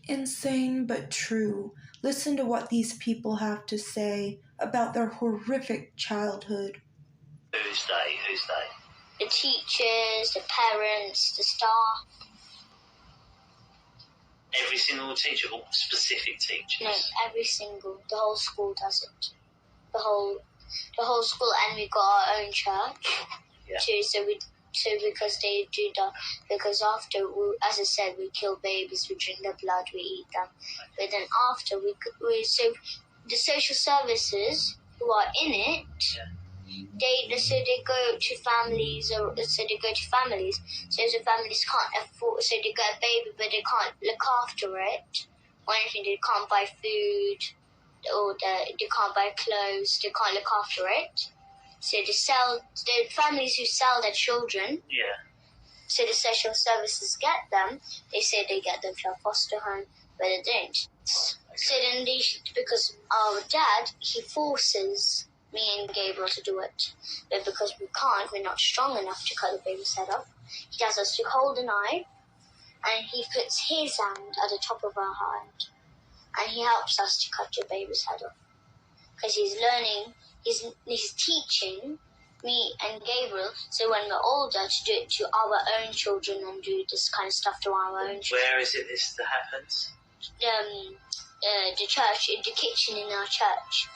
Insane but true. Listen to what these people have to say about their horrific childhood. Who's they? Who's they? The teachers, the parents, the staff. Every single teacher or specific teachers? No, every single. The whole school does it. The whole school, and we got our own church too. So because they do that, because after, as I said, we kill babies, we drink their blood, we eat them. But then after so the social services who are in it, they go to families, So the families can't afford, so they get a baby, but they can't look after it or anything. They can't buy food, or they can't buy clothes. They can't look after it. So the families who sell their children. Yeah. So the social services get them. They say they get them to a foster home, but they don't. Okay. So then because our dad, he forces me and Gabriel to do it. But because we can't, we're not strong enough to cut the baby's head off. He tells us to hold a knife, and he puts his hand at the top of our hand, and he helps us to cut your baby's head off. Because he's learning, he's teaching me and Gabriel, so when we're older, to do it to our own children and do this kind of stuff to our own children. Where is it this that happens? The church, in the kitchen in our church.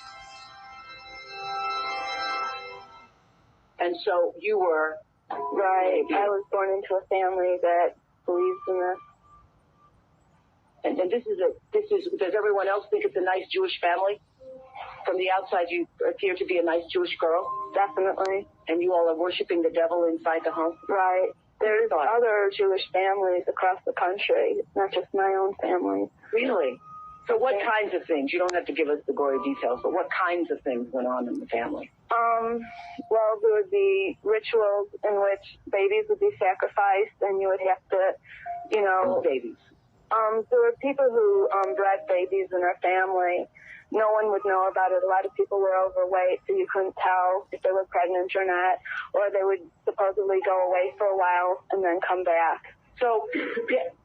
And so you were... Right. I was born into a family that believes in this. And does everyone else think it's a nice Jewish family? From the outside, you appear to be a nice Jewish girl. Definitely. And you all are worshiping the devil inside the home? Right. There's other Jewish families across the country. It's not just my own family. Really? So what kinds of things? You don't have to give us the gory details, but what kinds of things went on in the family? Well, there would be rituals in which babies would be sacrificed, and you would have to, Babies? There were people who bred babies in their family. No one would know about it. A lot of people were overweight, so you couldn't tell if they were pregnant or not, or they would supposedly go away for a while and then come back. So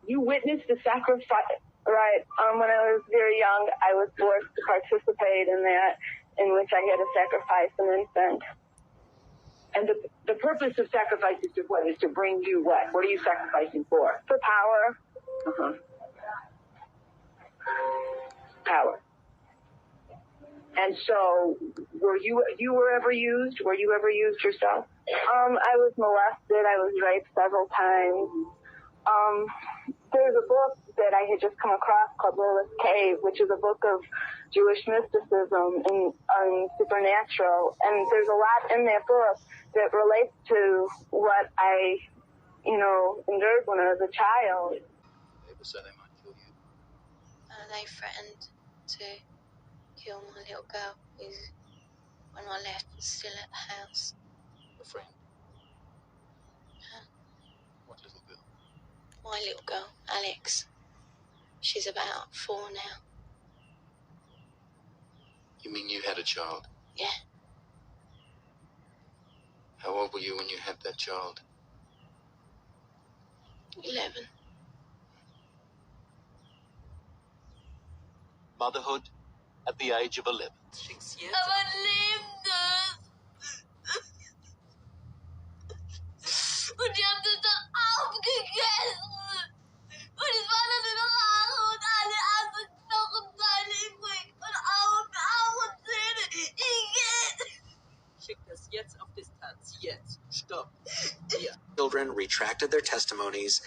you witnessed the sacrifice? Right. When I was very young, I was forced to participate in that, in which I had to sacrifice an infant. And the purpose of sacrifice is to what? Is to bring you what? What are you sacrificing for? For power. Uh-huh. Power. And so, were you ever used? Were you ever used yourself? I was molested. I was raped several times. There's a book that I had just come across called Lilith's Cave, which is a book of Jewish mysticism and supernatural. And there's a lot in that book that relates to what I, endured when I was a child. People said they might kill you. They threatened to kill my little girl when I left, was still at the house. A friend? Yeah. What little girl? My little girl, Alex. She's about 4 now. You mean you had a child? Yeah. How old were you when you had that child? 11. Motherhood at the age of 11. Aber lebt es! Und die haben das dann aufgegessen! Und es war dann nur noch Haare und alle anderen Knochenteile übrig! Und Augen und Zähne! Igitt! Schickt das jetzt auf Distanz. Jetzt. Stopp. Hier. Children retracted their testimonies.